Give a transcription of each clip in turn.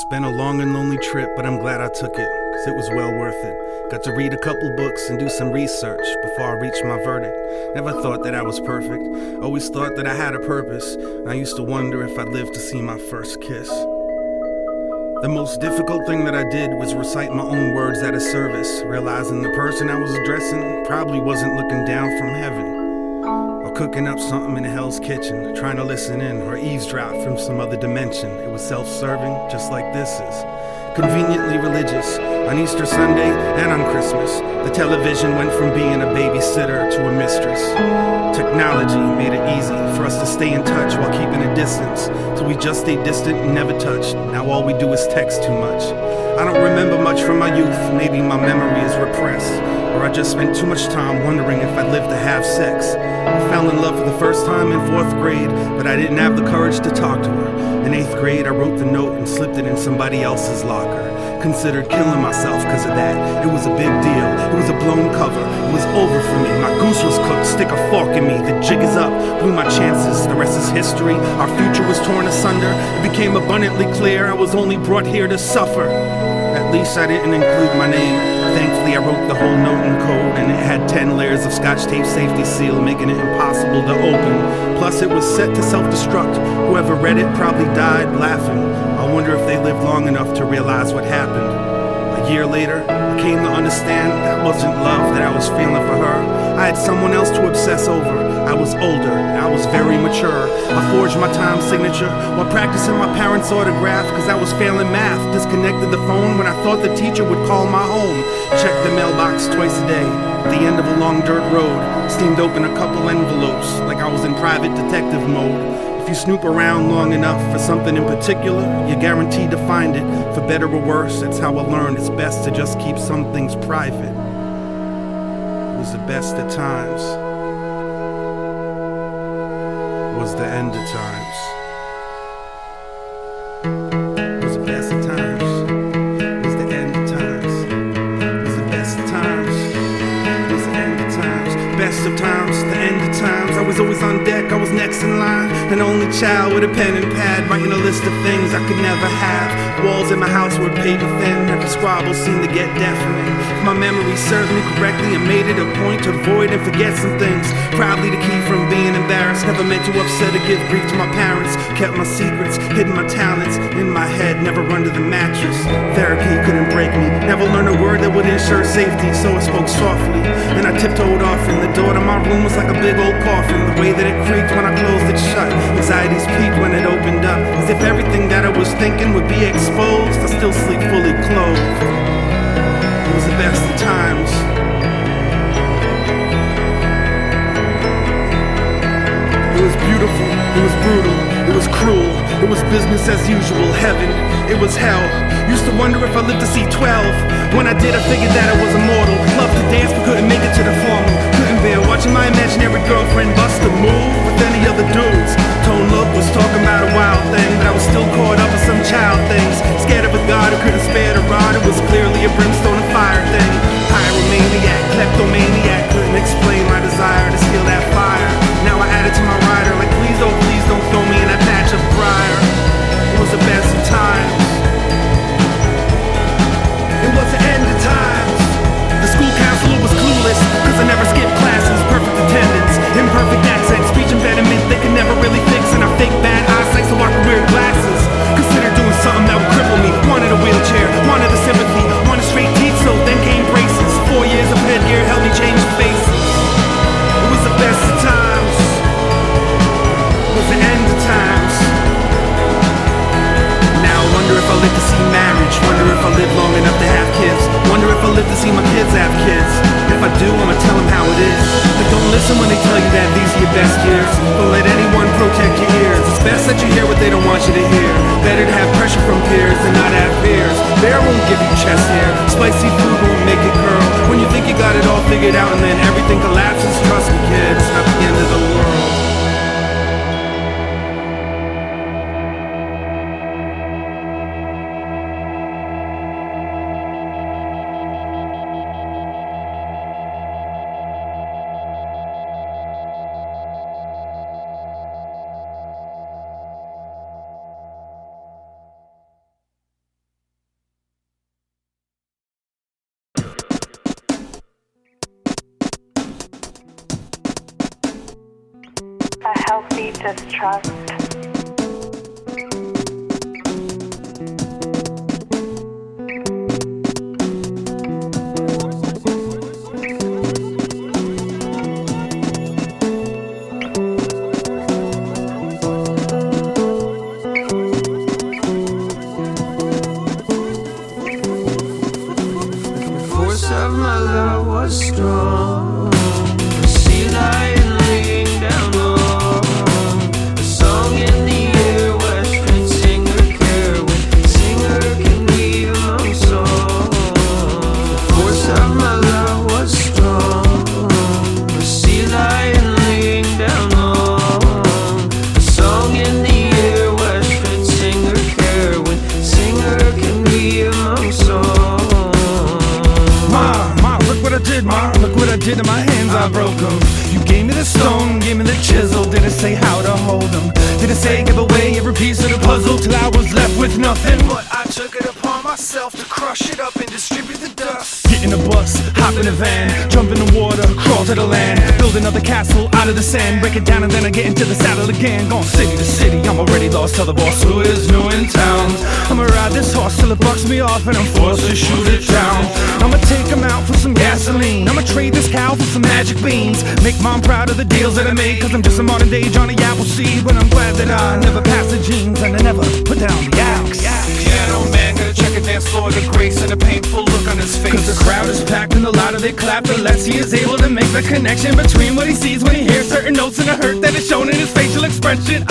It's been a long and lonely trip, but I'm glad I took it, cause it was well worth it. Got to read a couple books and do some research before I reached my verdict. Never thought that I was perfect, always thought that I had a purpose. I used to wonder if I'd live to see my first kiss. The most difficult thing that I did was recite my own words at a service, realizing the person I was addressing probably wasn't looking down from heaven, or cooking up something in Hell's Kitchen, trying to listen in or eavesdrop from some other dimension. It was self-serving, just like this is. Conveniently religious, on Easter Sunday and on Christmas, the television went from being a babysitter to a mistress. Technology made it easy for us to stay in touch while keeping a distance, so we just stayed distant and never touched. Now all we do is text too much. I don't remember much from my youth, maybe my memory is repressed, or I just spent too much time wondering if I'd live to have sex. I fell in love for the first time in 4th grade, but I didn't have the courage to talk to her. In 8th grade, I wrote the note and slipped it in somebody else's locker. Considered killing myself because of that. It was a big deal, it was a blown cover. It was over for me, my goose was cooked, stick a fork in me. The jig is up, blew my chances, the rest is history. Our future was torn asunder, it became abundantly clear I was only brought here to suffer. At least I didn't include my name. Thankfully I wrote the whole note in code, and it had 10 layers of scotch tape safety seal, making it impossible to open. Plus it was set to self-destruct. Whoever read it probably died laughing. I wonder if they lived long enough to realize what happened. A year later, I came to understand that wasn't love that I was feeling for her. I had someone else to obsess over. I was older, I was very mature. I forged my time signature while practicing my parents' autograph, cause I was failing math. Disconnected the phone when I thought the teacher would call my home. Checked the mailbox twice a day. At the end of a long dirt road, steamed open a couple envelopes like I was in private detective mode. If you snoop around long enough for something in particular, you're guaranteed to find it. For better or worse, that's how I learned it's best to just keep some things private. It was the best of times. It was the end of times. It was the best of times. It was the end of times. It was the best of times. It was the end of times. Best of times, the end of times. I was always on deck, I was next in line. An only child with a pen and pad, writing a list of things I could never have. Walls in my house were paper thin, every squabble seemed to get deafening. If my memory serves me correctly, I made it a point to avoid and forget some things, probably to keep from being embarrassed. Never meant to upset or give grief to my parents. Kept my secrets, hidden my talents in my head, never under the mattress. Therapy couldn't break me, never learned a word that would ensure safety, so I spoke softly. Then I tiptoed off, and the door to my room was like a big old coffin. The way that it creaked when I closed it shut, anxieties peaked when it opened up, as if everything that I was thinking would be exposed. I still sleep fully clothed. It was the best of times. It was beautiful, it was brutal, it was cruel, it was business as usual, heaven, it was hell. Used to wonder if I lived to see 12. When I did, I figured that I was immortal. Loved to dance but couldn't make it to the formal. Couldn't bear watching my imaginary girlfriend bust a move with any other dudes. Tone Look was talking about a wild thing, but I was still caught up in some child things. Scared of a god who couldn't spare the rod. It was clearly a brimstone and fire thing. Pyromaniac, kleptomaniac, couldn't explain my desire to steal that fire. Now I add it to my rider, like please don't throw me in that patch of briar. It was the best of times. It was the end of times. The school counselor was clueless, cause I never skipped classes. Perfect attendance, imperfect accent, speech impediment they could never really fix. And I fake bad eyesight so I could wear glasses. Consider doing something that would cripple me. Wanted a wheelchair, wanted the sympathy, wanted straight teeth, so then came braces. 4 years of headgear helped me change faces. It was the best of times. It was the end of times. Now I wonder if I live to see marriage. Wonder if I live long enough to have kids. Wonder if I live to see my kids have kids. If I do, I'ma tell them how it is. But don't listen when they tell you that these are your best years. Don't let anyone protect your ears. It's best that you hear what they don't want you to hear. Better to have pressure from peers than not have peers. Bear won't give you chest hair. Spicy food won't make it curl. When you think you got it all figured out and then everything collapses, trust me kid, it's not the end of the world. healthy distrust. Force of my love was strong. A sea lion laying down low. A song in the air, Western singer care. When singer can be among songs. The force of my love was strong. A sea lion laying down low. A song in the air, Western singer care. When singer can be among songs. Look what I did, Ma. Look what I did to my hands, I broke them. You gave me the stone, gave me the chisel. Did it say how to hold them? Did it say give away every piece of the puzzle till I was left with nothing? But I took it upon myself to crush it up and distribute the dust. Get in a bus, hop in a van, jump in the water, crawl to the land, build another castle out of the sand, break it down and then I get into the saddle again. Going city to city, I'm already lost. Tell the boss who is new in town. I'ma ride this horse till it bucks me off and I'm forced to shoot it down. I'ma take him out for some gasoline. I'ma trade this cow for some magic beans. Make mom proud of the deals that I made, cause I'm just a modern day Johnny Appleseed. But I'm glad that I never passed the jeans and I never put down the axe. Piano man, gonna check a dance floor, the grace and a painful look on his face. Cause the crowd is packed and the louder they clap, the less he is able to make the connection between what he sees when he hears certain notes and the hurt that is shown in his facial expression.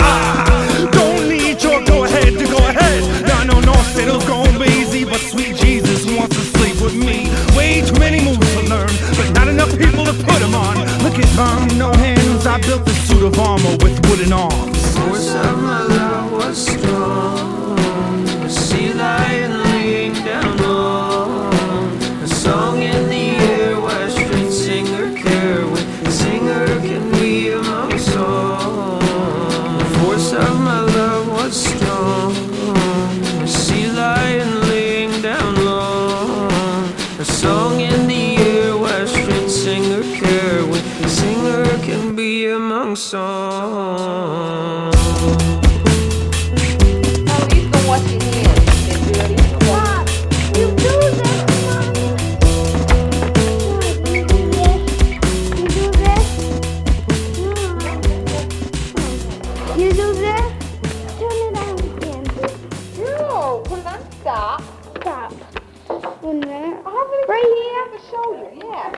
Don't need your go ahead to go ahead. I know North Fiddle's gonna be easy, but sweet Jesus wants to sleep with me. Way too many moves to learn, but not enough people to put them on. Look at mine, no hands, I built this suit of armor with wooden arms. The force of my love was strong. A sea lion laying down low. A song in the air, Western singer care. When singer can be among songs. The force of my love was strong. A sea lion laying down low. A song in the air, Western singer care. When singer can be among songs. What you need. What? You do this, Mommy. You do this. You do this. Turn it on again. No, put it on stop. Stop. 1 minute. Right here. To show you, yeah.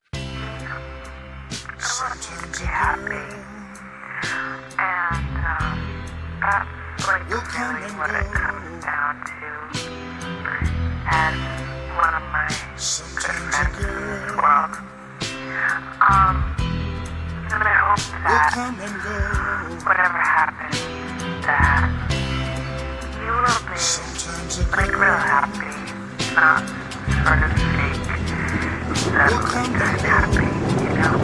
Sometimes you're happy, and that's like really what it comes down to. And one of my good friends in this world. And I hope that whatever happens, that you will be like real happy, not sort of fake, suddenly just happy, you know.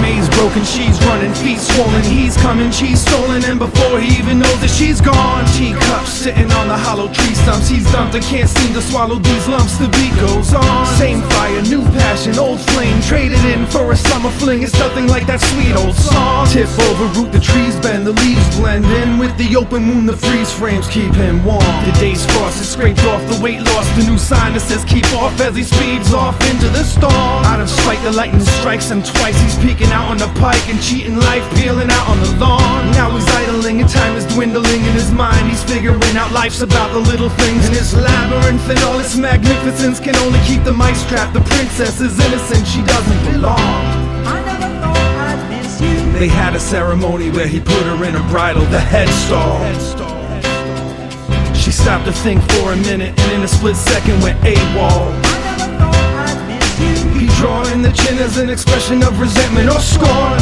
Maze broken, she's running, feet swollen, he's coming, she's stolen, and before he even knows that she's gone, teacups sitting on the hollow tree stumps, he's dumped and can't seem to swallow these lumps, the beat goes on. Same fire, new passion, old flame, traded in for a summer fling, it's nothing like that sweet old song. Tip over root, the trees bend, the leaves blend in with the open moon, the freeze frames keep him warm. The day's frosted, scraped off the weight loss, the new sign that says keep off as he speeds off into the storm. Out of sight, the lightning strikes him twice, he's peeking out on the pike and cheating life, peeling out on the lawn. Now he's idling and time is dwindling in his mind, he's figuring out life's about the little things in this labyrinth, and all its magnificence can only keep the mice trapped. The princess is innocent, she doesn't belong. I never thought I'd miss you. They had a ceremony where he put her in a bridle, the headstall. She stopped to think for a minute and in a split second went AWOL. I never thought I'd miss you. He drawing the chin as an expression of resentment or scorn.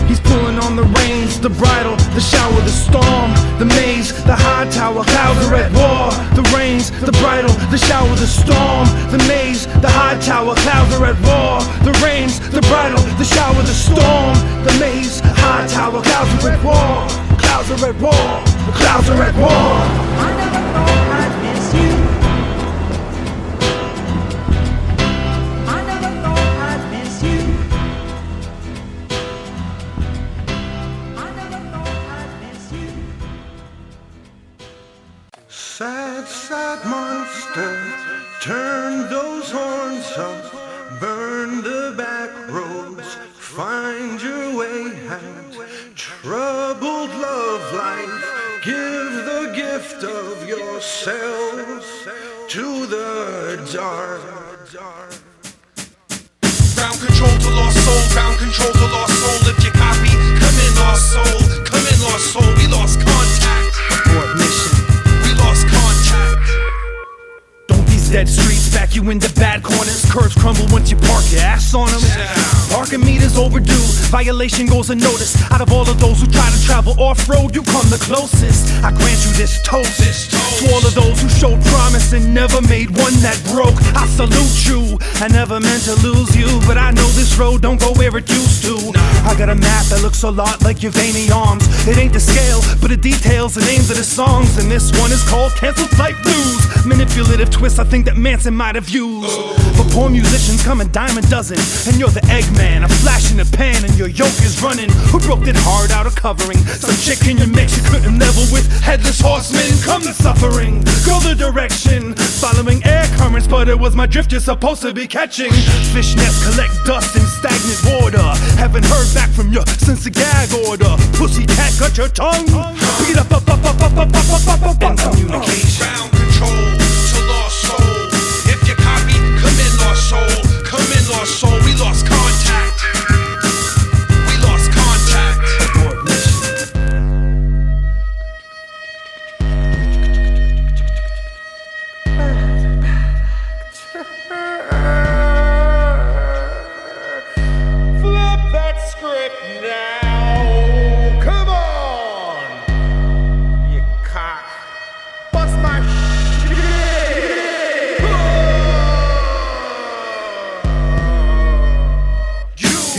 He's pulling on the reins, the bridle, the shower, the storm, the maze, the high tower, clouds are at war. The reins, the bridle, the shower, the storm, the maze, the high tower, clouds are at war. The reins, the bridle, the shower, the storm, the maze, high tower, clouds are at war. Clouds are at war, the clouds are at war. I never thought I'd miss you. I never thought I'd miss you. Sad, sad monster, turn those horns up, burn the back roads, find your way out. Troubled love life, give the gift of yourself to the dark. Ground control to lost soul, ground control to lost soul. If you copy, come in lost soul, come in lost soul. We lost contact. Abort mission. We lost contact. Don't these dead streets back you into bad corners? Curves crumble once you park your ass on them. Parking meters overdue, violation goes unnoticed. Out of all of those who try to travel off-road, you come the closest. I grant you this toast to all of those who showed promise and never made one that broke. I salute you, I never meant to lose you, but I know this road don't go where it used to. I got a map that looks a lot like your veiny arms. It ain't the scale, but it details the names of the songs, and this one is called Canceled Flight Blues. Manipulative twist I think that Manson might have used, but poor musicians come a dime a dozen, and you're the Eggman, a flash in the pan, and your yoke is running. Who broke that hard out of covering? Some chick in your mix you couldn't level with. Headless horsemen, come the suffering. Go the direction, following air currents, but it was my drift you're supposed to be catching. Fish nets collect dust in stagnant water. Haven't heard back from you since the gag order. Pussy cat cut your tongue. Beat up and communication. Ground control to lost soul. If you copy, come in lost soul, come in lost soul. We lost contact. We lost contact. Abort mission. Flip that script now. Come on, you cock. Bust my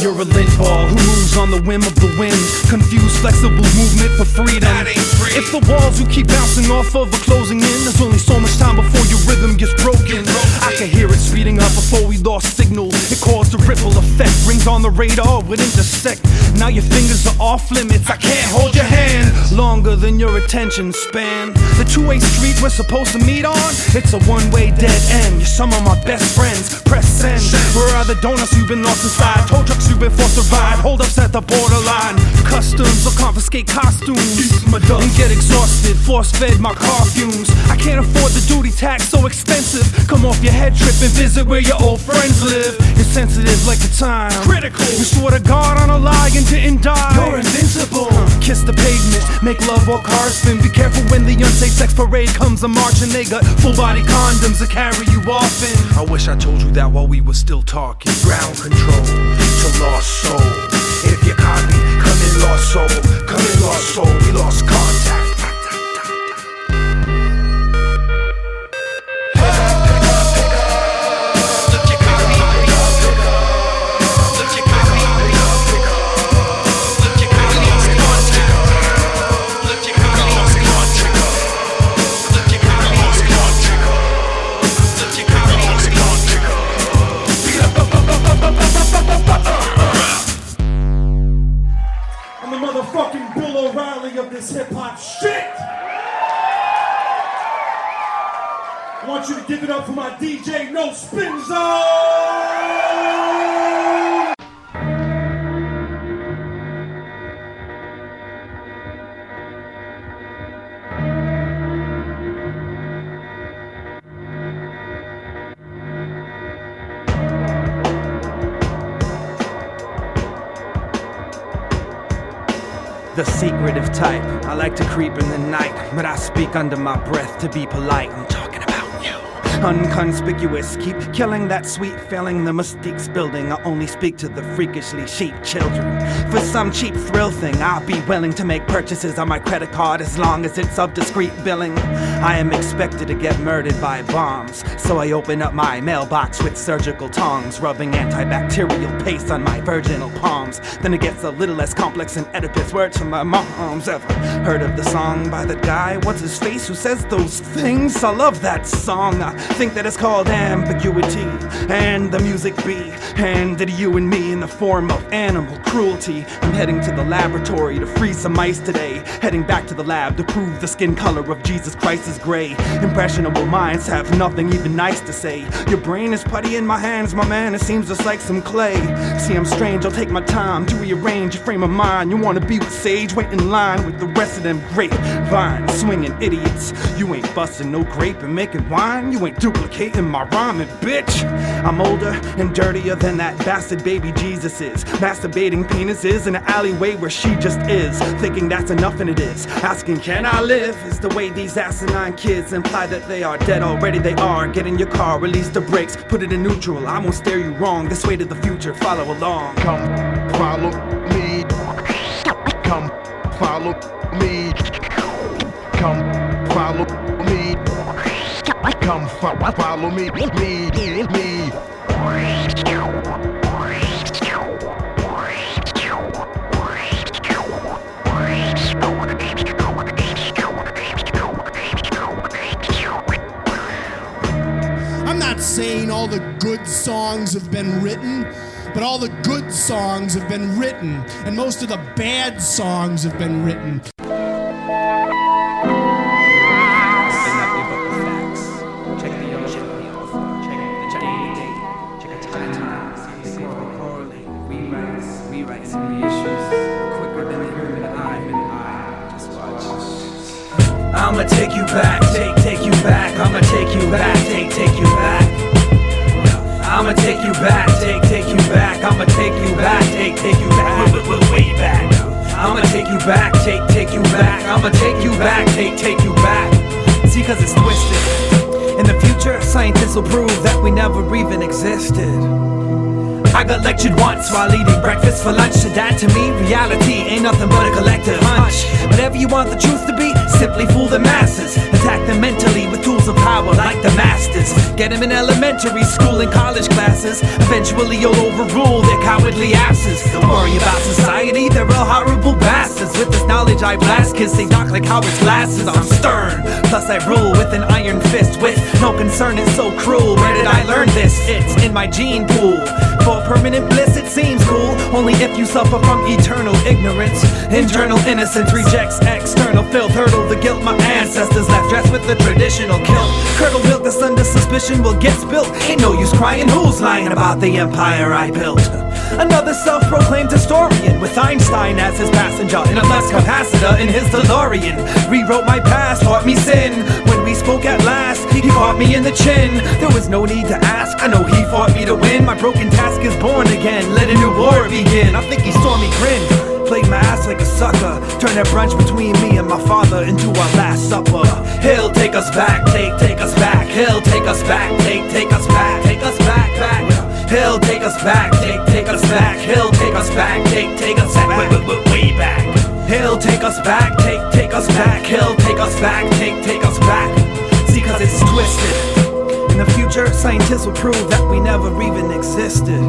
You're a lint ball who moves on the whim of the wind. Confused, flexible movement for freedom. That ain't free. If the walls you keep bouncing off of are closing in, there's only so much time before your rhythm gets broken. I can hear it speeding up before we lost signal. It caused a ripple effect. Rings on the radar would intersect. Now your fingers are off limits. I can't hold your hand longer than your attention span. The two-way street we're supposed to meet on, it's a one-way dead end. You're some of my best friends. Press send. Where are the donuts you've been lost inside? Tow trucks you've been forced to ride. Hold ups at the borderline. Customs will confiscate costumes and get exhausted. Force fed my car fumes. I can't afford the duty tax, so expensive. Come off your head trip and visit where your old friends live. You're sensitive like the time. Critical. You swore to God on a lie and didn't die. You're invincible. Kiss the pavement, make love while cars spin. Be careful when the unsafe sex parade comes a march and they got full body condoms to carry you off in. I wish I told you that while we were still talking. ground control to lost soul. If you copy, come in lost soul, come in lost soul. We lost contact. Motherfucking Bill O'Reilly of this hip-hop shit! I want you to give it up for my DJ No Spin Zone! The secretive type. I like to creep in the night, but I speak under my breath to be polite. I'm talking about you. Unconspicuous, keep killing that sweet feeling. The mystique's building. I only speak to the freakishly chic children. For some cheap thrill thing, I'll be willing to make purchases on my credit card as long as it's of discreet billing. I am expected to get murdered by bombs, so I open up my mailbox with surgical tongs, rubbing antibacterial paste on my virginal palms. Then it gets a little less complex than Oedipus' words from my mom's. Ever heard of the song by that guy, what's his face, who says those things? I love that song. I think that it's called ambiguity. And the music be handed to you and me in the form of animal cruelty. I'm heading to the laboratory to freeze some ice today. Heading back to the lab to prove the skin color of Jesus Christ is gray. Impressionable minds have nothing even nice to say. Your brain is putty in my hands, my man, it seems just like some clay. See, I'm strange, I'll take my time to rearrange your frame of mind. You wanna be with Sage, wait in line with the rest of them grapevine swinging idiots. You ain't busting no grape and making wine. You ain't duplicating my rhyming, bitch. I'm older and dirtier than that bastard baby Jesus is. Masturbating penises in an alleyway where she just is. Thinking that's enough and it is. Asking, can I live? Is the way these asinine kids imply that they are dead already. They are. Get in your car, release the brakes, put it in neutral. I won't steer you wrong. This way to the future, follow along. Come follow me. Come follow me. Come follow me. Come follow me. Me. I'm not saying all the good songs have been written, but all the good songs have been written, and most of the bad songs have been written. I'ma take you back, take you back. I'ma take you back, take you back. I'ma take you back, take you back. I'ma take you back, take you back. Way back. I'ma take you back, take you back. I'ma take you back, take you back. See, cause it's twisted. In the future, scientists will prove that we never even existed. I got lectured once while eating breakfast for lunch. To that, to me, reality ain't nothing but a collective hunch. Whatever you want the truth to be, simply fool the masses. Attack them mentally with tools of power like the masters. Get them in elementary school and college classes. Eventually you'll overrule their cowardly asses. Don't worry about society, they're all horrible bastards. With this knowledge I blast kids, they knock like Howard's glasses. I'm stern, plus I rule with an iron fist. With no concern, it's so cruel. Where did I learn this? It's in my gene pool. For permanent bliss it seems cool, only if you suffer from eternal ignorance. Internal innocence rejects external filth. Hurdle the guilt my ancestors left, dressed with the traditional kilt. Curdle built this under suspicion will get spilt. Ain't no use crying, who's lying about the empire I built? Another self-proclaimed historian with Einstein as his passenger in a flux capacitor in his DeLorean. Rewrote my past, taught me sin. When we spoke at last, he caught me in the chin. There was no need to ask, I know he fought me to win. My broken task is born again, let a new war begin. I think he saw me grin, played my ass like a sucker. Turned that brunch between me and my father into our last supper. He'll take us back, take us back. He'll take us back, take us back, back. He'll take us back, take us back. He'll take us back, take us back, way back. He'll take us back, take us back. He'll take us back, take us back. See, cause it's twisted. In the future, scientists will prove that we never even existed.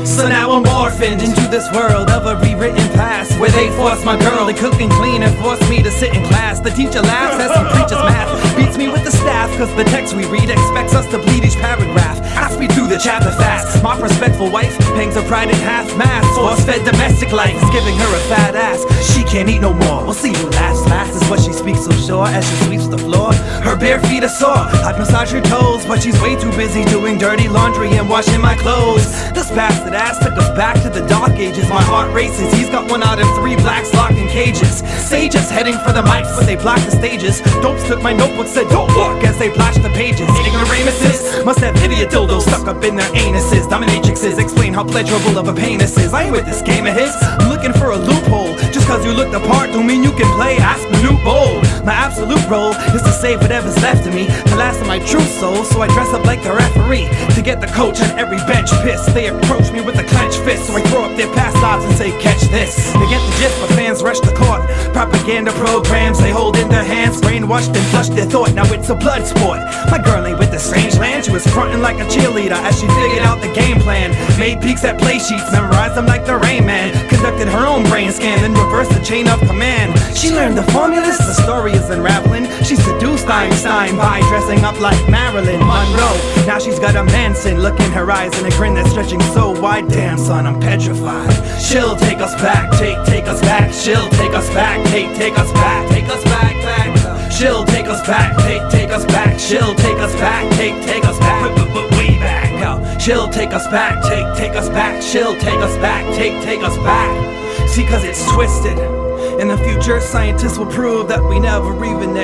So now I'm orphaned into this world of a rewritten past, where they force my girl to cook and clean and force me to sit in class. The teacher laughs as he preaches math, beats me with the staff, cause the text we read expects us to bleed each paragraph. Ask me through the chapter fast. My respectful wife hangs her pride in half-mast. Force-fed domestic life is giving her a fat ass. She can't eat no more, we'll see who last is what she speaks so sure as she sweeps the floor. Her bare feet are sore, I'd massage her toes, but she's way too busy doing dirty laundry and washing my clothes. This bastard ass took us back to the dark ages. My heart races, he's got 1 out of 3 blacks locked in cages. Sages heading for the mics, but they blocked the stages. Dopes took my notebook, said don't look as they flashed the pages. Ignoramuses must have idiot dildos stuck up in their anuses. Dominatrixes explain how pleasurable of a penis is. I ain't with this game of his, I'm looking for a loophole. Just cause you look the part don't mean you can play Aspen Bowl. My absolute role is to save whatever's left of me, the last of my true soul. So I dress up like the referee to get the coach on every bench pissed. They approach me with a clenched fist, so I throw up their past odds and say catch this. They get the gist, but fans rush the court. Propaganda programs they hold in their hands, brainwashed and flushed their thought. Now it's a blood sport. My girl ain't with the strange land. She was fronting like a cheerleader as she figured out the game plan. Made peeks at play sheets, memorized them like the Rain Man. Conducted her own brain scan, then reversed the chain of command. She learned the formulas, the story is unraveling. She seduced, Einstein by dressing up like Marilyn Monroe. Now she's got a Manson look in her eyes and a grin that's stretching so wide. Damn son, I'm petrified. She'll take us back, take us back. She'll take us back, take us back, take us back. She'll take us back, take us back. She'll take us back, take us back, way back. She'll take us back, take us back. She'll take us back, take us back. See, cause it's twisted. In the future, scientists will prove that we never even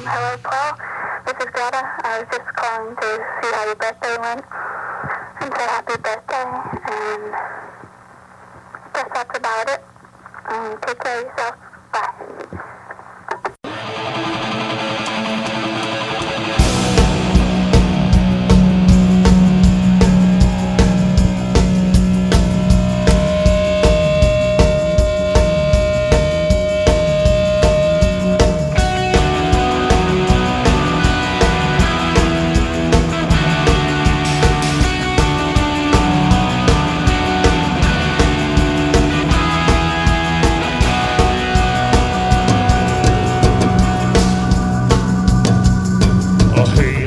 Hello, Paul. This is Greta. I was just calling to see how your birthday went and say happy birthday. And guess that's about it. Take care of yourself. Bye.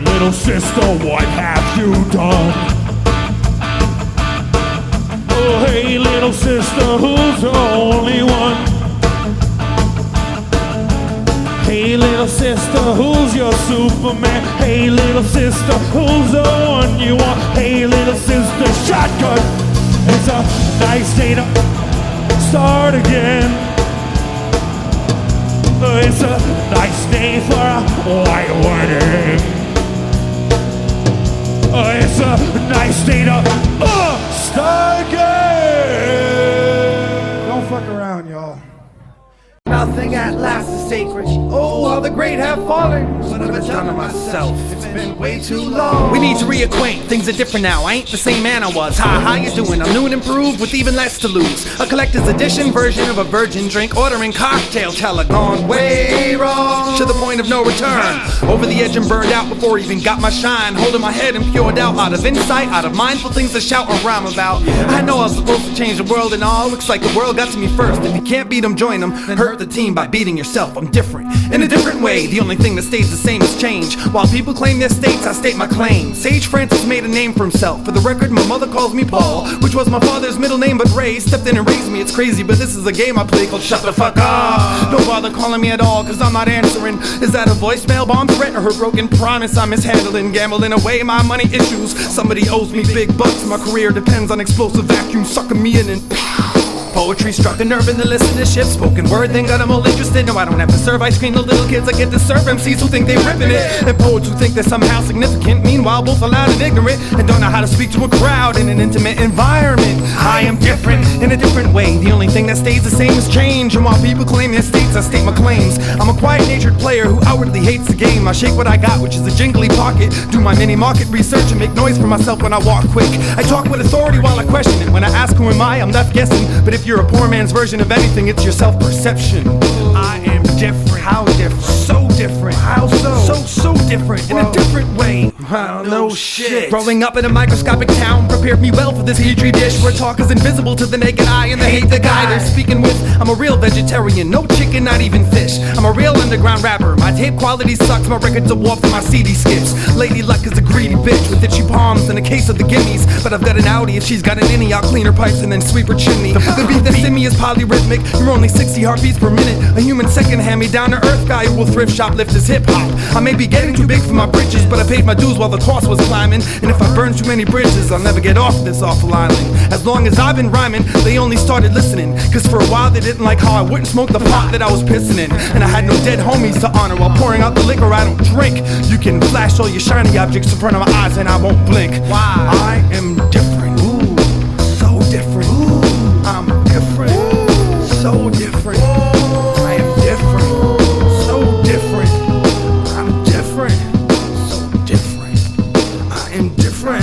Little sister, what have you done? Oh, hey, little sister, who's the only one? Hey, little sister, who's your Superman? Hey, little sister, who's the one you want? Hey, little sister, shotgun. It's a nice day to start again. It's a nice day for a white wedding. It's a nice day to start again. Don't fuck around, y'all. Nothing at last is sacred. Oh, all the great have fallen. What have I done to myself? It's been way too long. We need to reacquaint. Things are different now. I ain't the same man I was. Hi, how you doing? I'm new and improved with even less to lose. A collector's edition version of a virgin drink. Ordering cocktail teller gone way wrong. To the point of no return. Over the edge and burned out before I even got my shine. Holding my head and pure doubt. Out of insight, out of mindful things to shout and rhyme about. I know I was supposed to change the world and all. Looks like the world got to me first. If you can't beat them, join them. Then hurt the team by beating yourself. I'm different, in a different way. The only thing that stays the same is change. While people claim their states, I state my claim. Sage Francis made a name for himself. For the record, my mother calls me Paul, which was my father's middle name, but Ray stepped in and raised me. It's crazy, but this is a game I play called Shut the Fuck Up. Don't bother calling me at all, cause I'm not answering. Is that a voicemail, bomb threat, or her broken promise I'm mishandling? Gambling away my money issues. Somebody owes me big bucks. My career depends on explosive vacuum sucking me in and poetry struck a nerve in the listenership. Spoken word then got them all interested. No, I don't have to serve ice cream to little kids. I get to serve MCs who think they're ripping it, and poets who think they're somehow significant. Meanwhile, both are loud and ignorant and don't know how to speak to a crowd in an intimate environment. I am different in a different way. The only thing that stays the same is change. And while people claim their states, I state my claims. I'm a quiet-natured player who outwardly hates the game. I shake what I got, which is a jingly pocket. Do my mini-market research and make noise for myself when I walk quick. I talk with authority while I question it. When I ask who am I, I'm left guessing. But if you're a poor man's version of anything, it's your self-perception. I am different. How different? So different. How so? So different. In a different way. Wow, no shit. Growing up in a microscopic town prepared me well for this petri dish where talk is invisible to the naked eye and they hate the guy they're speaking with. I'm a real vegetarian, no chicken, not even fish. I'm a real underground rapper. My tape quality sucks, my records are warped and my CD skips. Lady Luck is a greedy bitch with itchy palms and a case of the gimmies. But I've got an Audi, if she's got an innie, I'll clean her pipes and then sweep her chimney. The beat that's in me is polyrhythmic. You're only 60 heartbeats per minute. A human second hand me down to earth guy who will thrift shoplift his hip hop. I may be getting too big for my britches, but I paid my dues while the cost was climbing. And if I burn too many bridges, I'll never get off this awful island. As long as I've been rhyming, they only started listening. Cause for a while they didn't like how I wouldn't smoke the pot that I was pissing in. And I had no dead homies to honor while pouring out the liquor I don't drink. You can flash all your shiny objects in front of my eyes and I won't blink. Why? I am different. Ooh, so different. Ooh, I'm different. Ooh, so different. I am different. So different. I'm different. So different. I am different.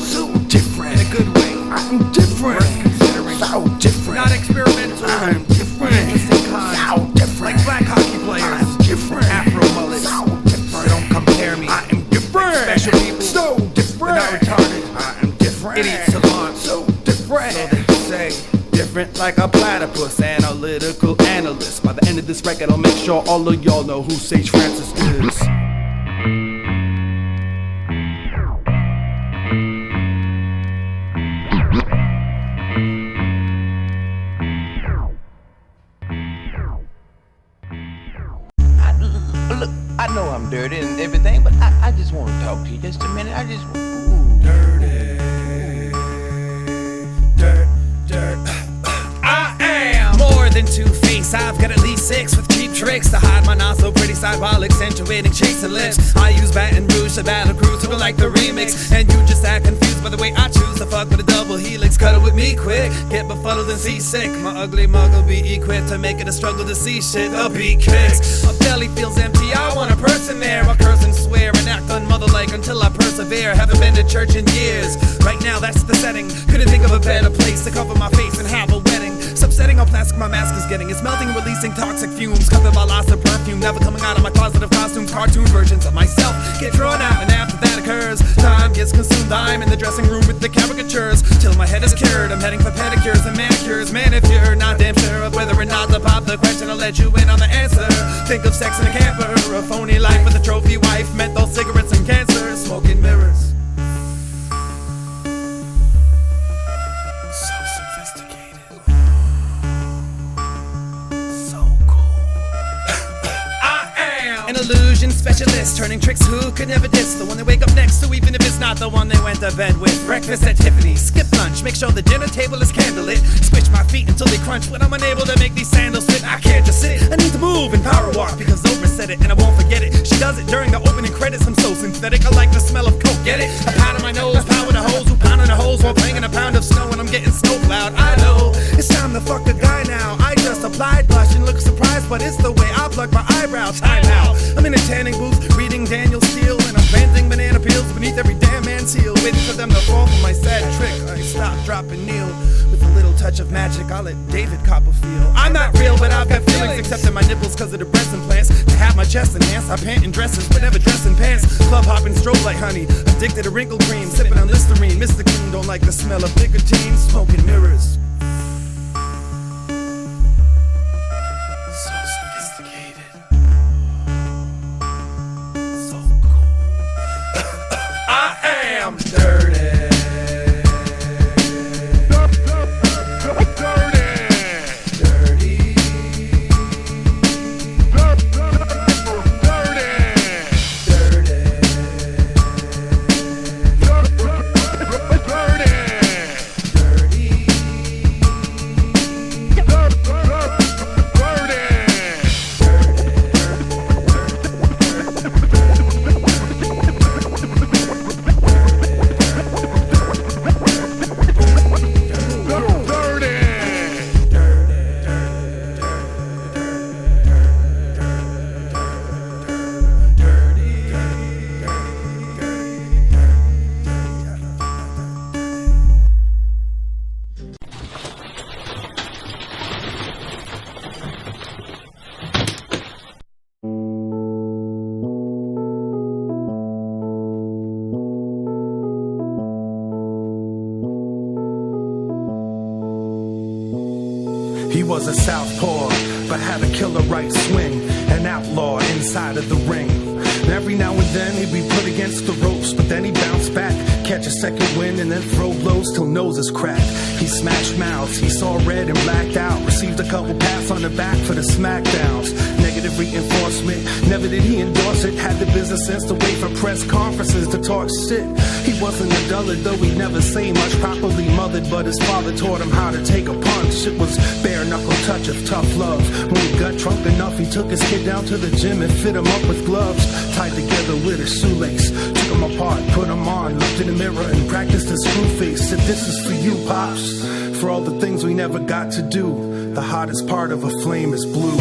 So different. In a good way. I'm different. Considering. So different. Not experimental. I'm different. Interesting kind. So different. Like black hockey players. I'm different. Afro mullets. So different. Don't compare me. I am different. Like special people. So different. They're not retarded. I am different. Idiots savant. So different. So they say different like a platypus. Analytical analyst. By the end into this record, I'll make sure all of y'all know who Sage Francis is. Look, I know I'm dirty and everything, but I just want to talk to you just a minute. I just ooh. Dirty, dirt. I am more than two-faced. I've got at least 6 with cheap tricks to hide my not so pretty side while accentuating chasing lips. I use Baton Rouge to battle crews who like the remix, and you just act confused by the way I choose to fuck with a double helix. Cut it with me quick, get befuddled and seasick. My ugly mug will be equipped to make it a struggle to see shit. A beat kicks, my belly feels empty. I want a person there. I curse and swear and act unmotherlike until I persevere. Haven't been to church in years. Right now that's the setting. Couldn't think of a better place to cover my face and have a wedding. It's upsetting how plastic my mask is getting. It's melting and releasing toxic fumes. Covered by lots of perfume. Never coming out of my closet of costumes. Cartoon versions of myself get drawn out, and after that occurs, time gets consumed. I'm in the dressing room with the caricatures till my head is cured. I'm heading for pedicures and manicures. Man, if you're not damn sure of whether or not to pop the question, I'll let you in on the answer. Think of sex in a camper, a phony life with a trophy wife, menthol cigarettes and cancer, smoking mirrors. So sophisticated. So cool. I am an illusion specialist, turning tricks who could never diss. The one they wake up next to, even if it's not the one they went to bed with. Breakfast at Tiffany's, skip lunch, make sure the dinner table is candlelit. Switch my feet until they crunch when I'm unable to make these sandals fit. I can't just sit, I need to move and power walk because Oprah said it and I won't forget it. She does it during the opening credits. I'm so synthetic, I like the smell of coke, get it? A pound on my nose, power the hose, who pound on the hose while banging a pound of snow and I'm getting snow plowed. I know, it's time to fuck the guy now. I just applied blush and look surprised, but it's the way I pluck my eyebrows. Time out, I'm in a tanning booth reading Daniel Steele and I'm planting banana peels beneath every damn man's heel, waiting for them to fall for my sad trick. I stop, drop and kneel with a little touch of magic. I'll let David Copperfield. I'm not real, but I've got feelings, except in my nipples cause of the breast implants. To have my chest enhanced, I pant in dresses but never dress in pants. Club hopping, strobe like honey, addicted to wrinkle cream, sipping on Listerine. Mr. Clean don't like the smell of nicotine, smoking mirrors. So sophisticated. So cool. I am dirty. He was a southpaw, but had a killer right swing, an outlaw inside of the ring. And every now and then he'd be put against the ropes, but then he'd bounce back, catch a second wind, and then throw blows till noses cracked. He smashed mouths, he saw red and blacked out, received a couple pats on the back for the smackdowns. Negative reinforcement, never did he endorse it, had the business sense to wait for press conferences to talk shit. He wasn't a dullard, though he'd never say much, properly mothered, but his father taught him how to take a punch. It was bare knuckle touch of tough love. When he got drunk enough, he took his kid down to the gym and fit him up with gloves, tied together with a shoelace. Took him apart, put him on, looked in the mirror and practiced his screw face. Said, "This is for you, Pops, for all the things we never got to do. The hottest part of a flame is blue."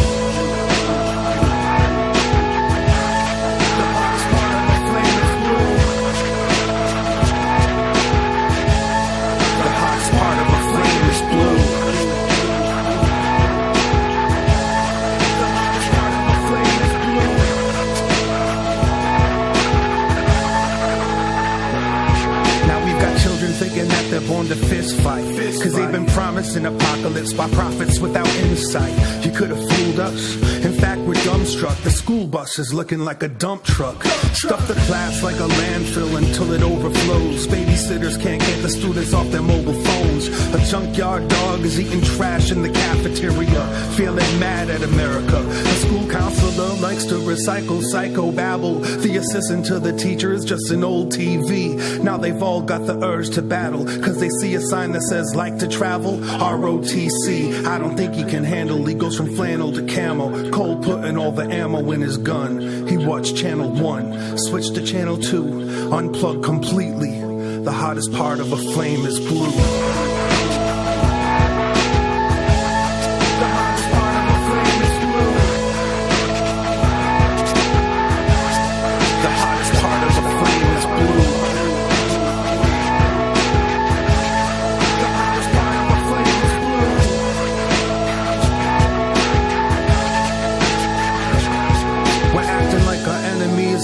Thinking that they're born to fist fight. Cause they've been promising apocalypse by prophets without insight. You could have fooled us. In fact, we're dumbstruck. The school bus is looking like a dump truck. Stuff the class like a landfill until it overflows. Babysitters can't get the students off their mobile phones. A junkyard dog is eating trash in the cafeteria, feeling mad at America. The school counselor likes to recycle psychobabble. The assistant to the teacher is just an old TV. Now they've all got the urge to battle, cause they see a sign that says like to travel, ROTC. I don't think he can handle, he goes from flannel to camo. Cole putting all the ammo in his gun. He watched channel 1, switched to channel 2, unplugged completely. The hottest part of a flame is blue.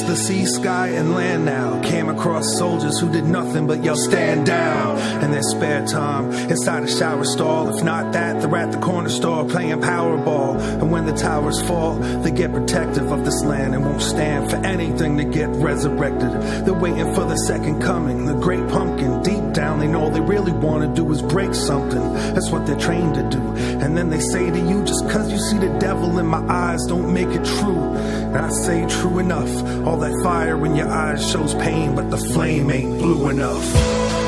The sea, sky, and land now. Came across soldiers who did nothing but yell, stand down. In their spare time, inside a shower stall. If not that, they're at the corner store playing Powerball. And when the towers fall, they get protective of this land and won't stand for anything to get resurrected. They're waiting for the second coming, the great pumpkin. Deep down, they know all they really want to do is break something. That's what they're trained to do. And then they say to you, just cause you see the devil in my eyes, don't make it true. And I say, true enough. All that fire in your eyes shows pain, but the flame ain't blue enough.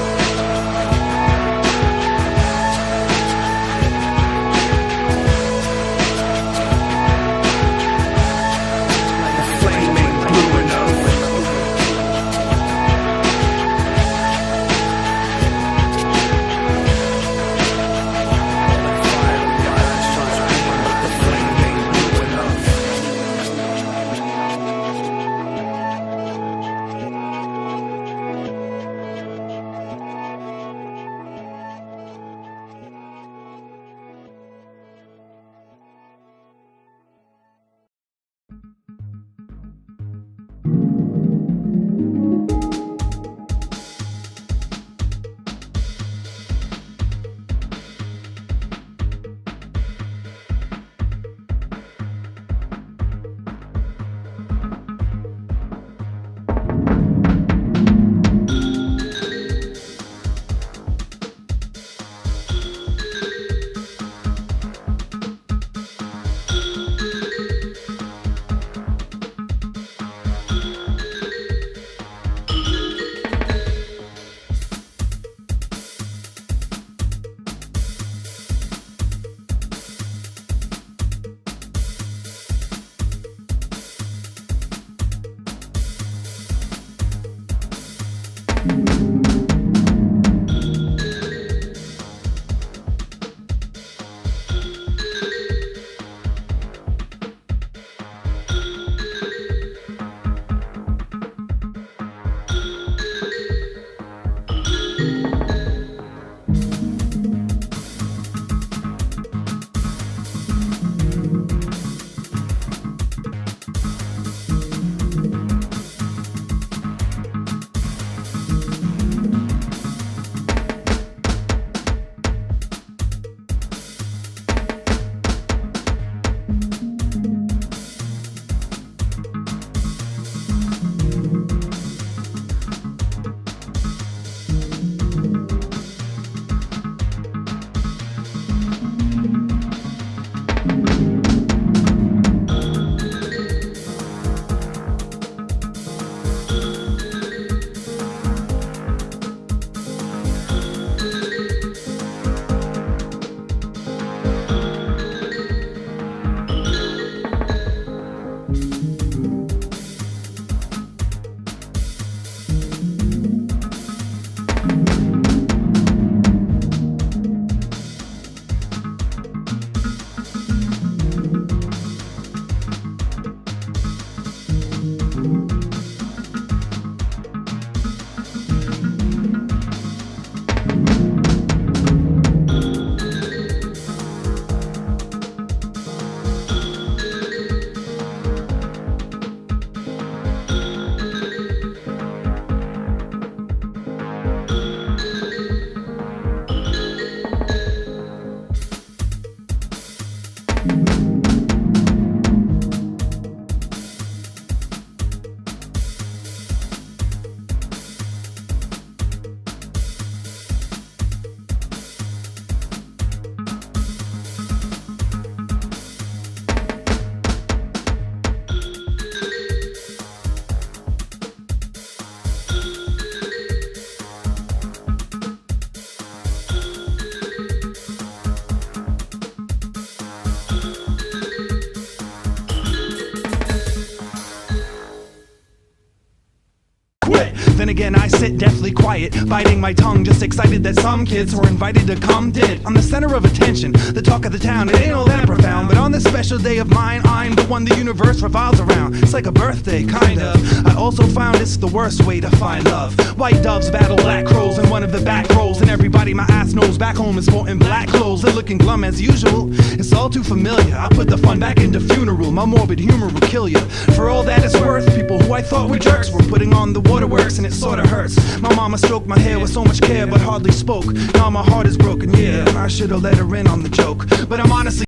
Then again, I sit deathly quiet, biting my tongue, just excited that some kids who are invited to come did. I'm the center of attention, the talk of the town. It ain't all that profound, but on this special day of mine, I'm the one the universe revolves around. It's like a birthday, kind of. I also found it's the worst way to find love. White doves battle black crows in one of the back rows, and everybody my ass knows back home is sporting black clothes. They're looking glum as usual. It's all too familiar. I put the fun back into funeral. My morbid humor will kill you. For all that it's worth, people who I thought were jerks were putting on the waterworks, and it sorta hurts. My mama stroked my hair with so much care, but hardly spoke. Now my heart is broken. Yeah, I should've let her in on the joke, but I'm honestly